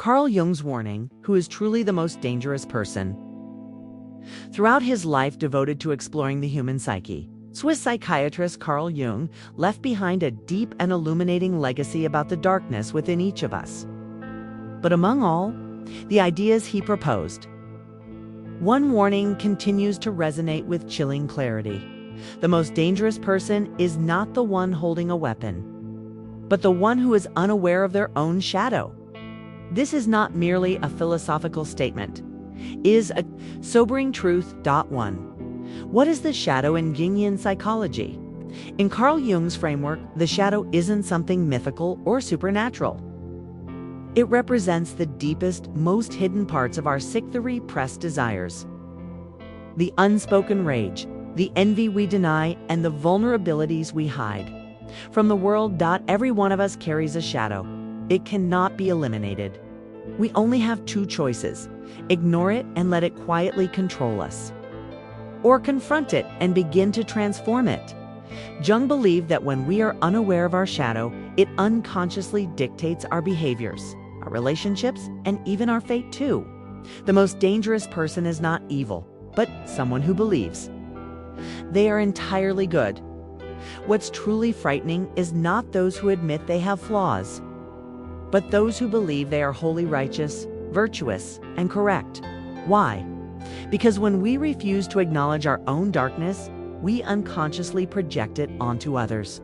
Carl Jung's warning, who is truly the most dangerous person. Throughout his life devoted to exploring the human psyche, Swiss psychiatrist Carl Jung left behind a deep and illuminating legacy about the darkness within each of us. But among all the ideas he proposed, one warning continues to resonate with chilling clarity. The most dangerous person is not the one holding a weapon, but the one who is unaware of their own shadow. This is not merely a philosophical statement. It is a sobering truth. 1. What is the shadow in Jungian psychology? In Carl Jung's framework, the shadow isn't something mythical or supernatural. It represents the deepest, most hidden parts of our sick, the repressed desires. The unspoken rage, the envy we deny, and the vulnerabilities we hide from the world. Every one of us carries a shadow. It cannot be eliminated. We only have two choices: ignore it and let it quietly control us, or confront it and begin to transform it. Jung believed that when we are unaware of our shadow, it unconsciously dictates our behaviors, our relationships, and even our fate too. The most dangerous person is not evil, but someone who believes they are entirely good. What's truly frightening is not those who admit they have flaws, but those who believe they are wholly righteous, virtuous, and correct. Why? Because when we refuse to acknowledge our own darkness, we unconsciously project it onto others.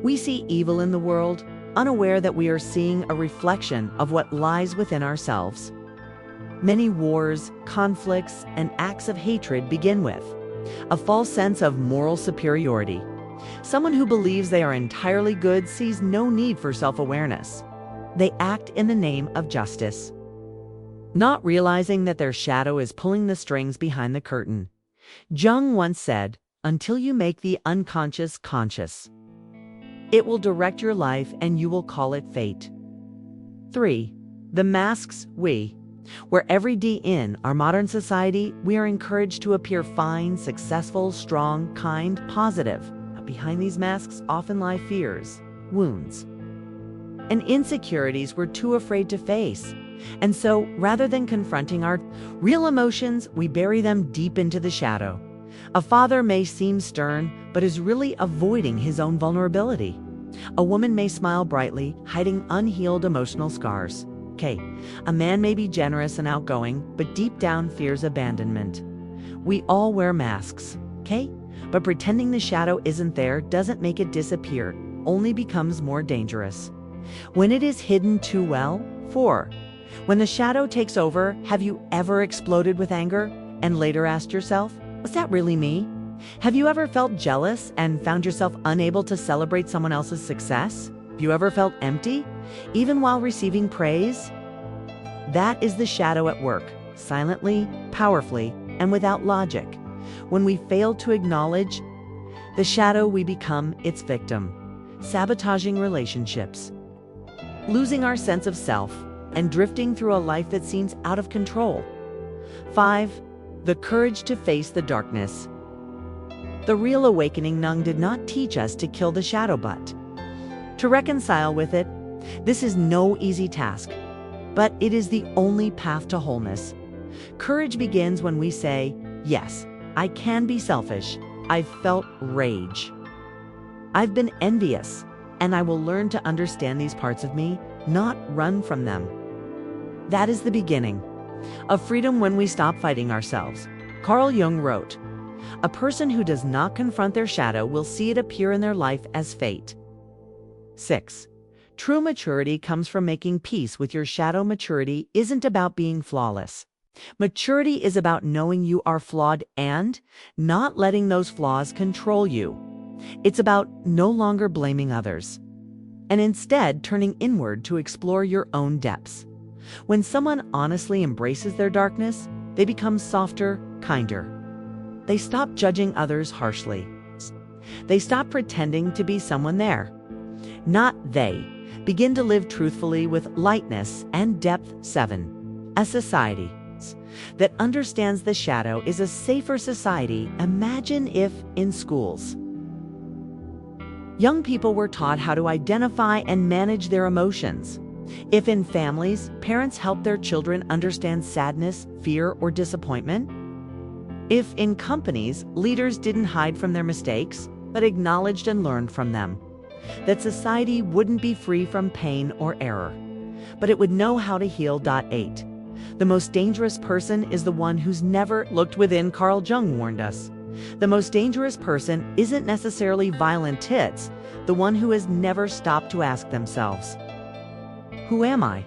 We see evil in the world, unaware that we are seeing a reflection of what lies within ourselves. Many wars, conflicts, and acts of hatred begin with a false sense of moral superiority. Someone who believes they are entirely good sees no need for self-awareness. They act in the name of justice, not realizing that their shadow is pulling the strings behind the curtain. Jung once said, "Until you make the unconscious conscious, it will direct your life and you will call it fate." 3. The masks we wear every day. In our modern society, we are encouraged to appear fine, successful, strong, kind, positive. But behind these masks often lie fears, wounds, and insecurities we're too afraid to face. And so, rather than confronting our real emotions, we bury them deep into the shadow. A father may seem stern, but is really avoiding his own vulnerability. A woman may smile brightly, hiding unhealed emotional scars. A man may be generous and outgoing, but deep down fears abandonment. We all wear masks, but pretending the shadow isn't there doesn't make it disappear, only becomes more dangerous when it is hidden too well. 4. When the shadow takes over, have you ever exploded with anger and later asked yourself, was that really me? Have you ever felt jealous and found yourself unable to celebrate someone else's success? Have you ever felt empty, even while receiving praise? That is the shadow at work, silently, powerfully, and without logic. When we fail to acknowledge the shadow, we become its victim, sabotaging relationships, losing our sense of self, and drifting through a life that seems out of control. 5. The courage to face the darkness. The real awakening Jung did not teach us to kill the shadow, but to reconcile with it. This is no easy task, but it is the only path to wholeness. Courage begins when we say, yes, I can be selfish. I've felt rage. I've been envious, and I will learn to understand these parts of me, not run from them. That is the beginning of freedom when we stop fighting ourselves. Carl Jung wrote, "A person who does not confront their shadow will see it appear in their life as fate." 6. True maturity comes from making peace with your shadow. Maturity isn't about being flawless. Maturity is about knowing you are flawed and not letting those flaws control you. It's about no longer blaming others, and instead turning inward to explore your own depths. When someone honestly embraces their darkness, they become softer, kinder. They stop judging others harshly. They stop pretending to be someone there, not they. Begin to live truthfully with lightness and depth. 7. A society that understands the shadow is a safer society. Imagine if, in schools, young people were taught how to identify and manage their emotions. If in families, parents help their children understand sadness, fear, or disappointment. If in companies, leaders didn't hide from their mistakes, but acknowledged and learned from them. That society wouldn't be free from pain or error, but it would know how to heal. 8. The most dangerous person is the one who's never looked within. Carl Jung warned us. The most dangerous person isn't necessarily violent tits, the one who has never stopped to ask themselves, who am I?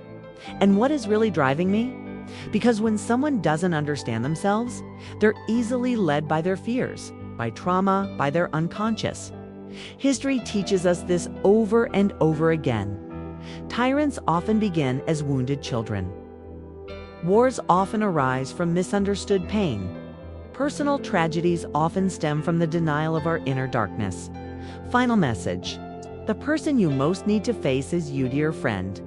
And what is really driving me? Because when someone doesn't understand themselves, they're easily led by their fears, by trauma, by their unconscious. History teaches us this over and over again. Tyrants often begin as wounded children. Wars often arise from misunderstood pain. Personal tragedies often stem from the denial of our inner darkness. Final message. The person you most need to face is you, dear friend.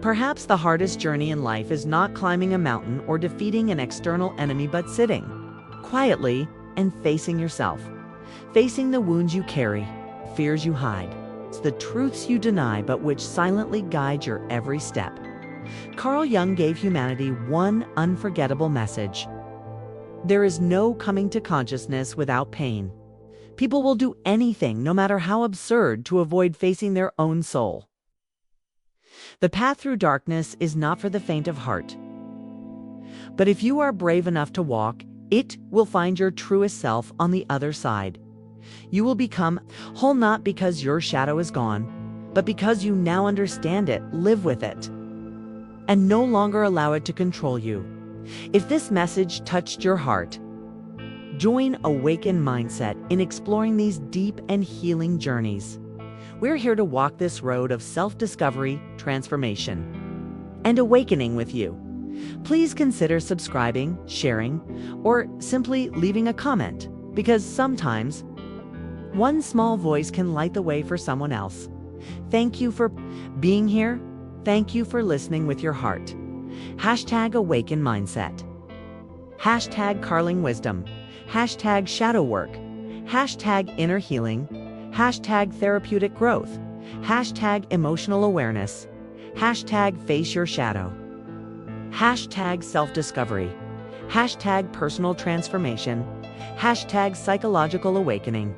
Perhaps the hardest journey in life is not climbing a mountain or defeating an external enemy, but sitting quietly and facing yourself. Facing the wounds you carry, fears you hide, the truths you deny but which silently guide your every step. Carl Jung gave humanity one unforgettable message. There is no coming to consciousness without pain. People will do anything, no matter how absurd, to avoid facing their own soul. The path through darkness is not for the faint of heart. But if you are brave enough to walk, it will find your truest self on the other side. You will become whole, not because your shadow is gone, but because you now understand it, live with it, and no longer allow it to control you. If this message touched your heart, join Awaken Mindset in exploring these deep and healing journeys. We're here to walk this road of self-discovery, transformation, and awakening with you. Please consider subscribing, sharing, or simply leaving a comment, because sometimes one small voice can light the way for someone else. Thank you for being here. Thank you for listening with your heart. #Awaken Mindset. #Carling Wisdom. #Shadow Work. #Inner Healing. #Therapeutic Growth. #Emotional Awareness. #Face Your Shadow. #Self-Discovery. #Personal Transformation. #Psychological Awakening.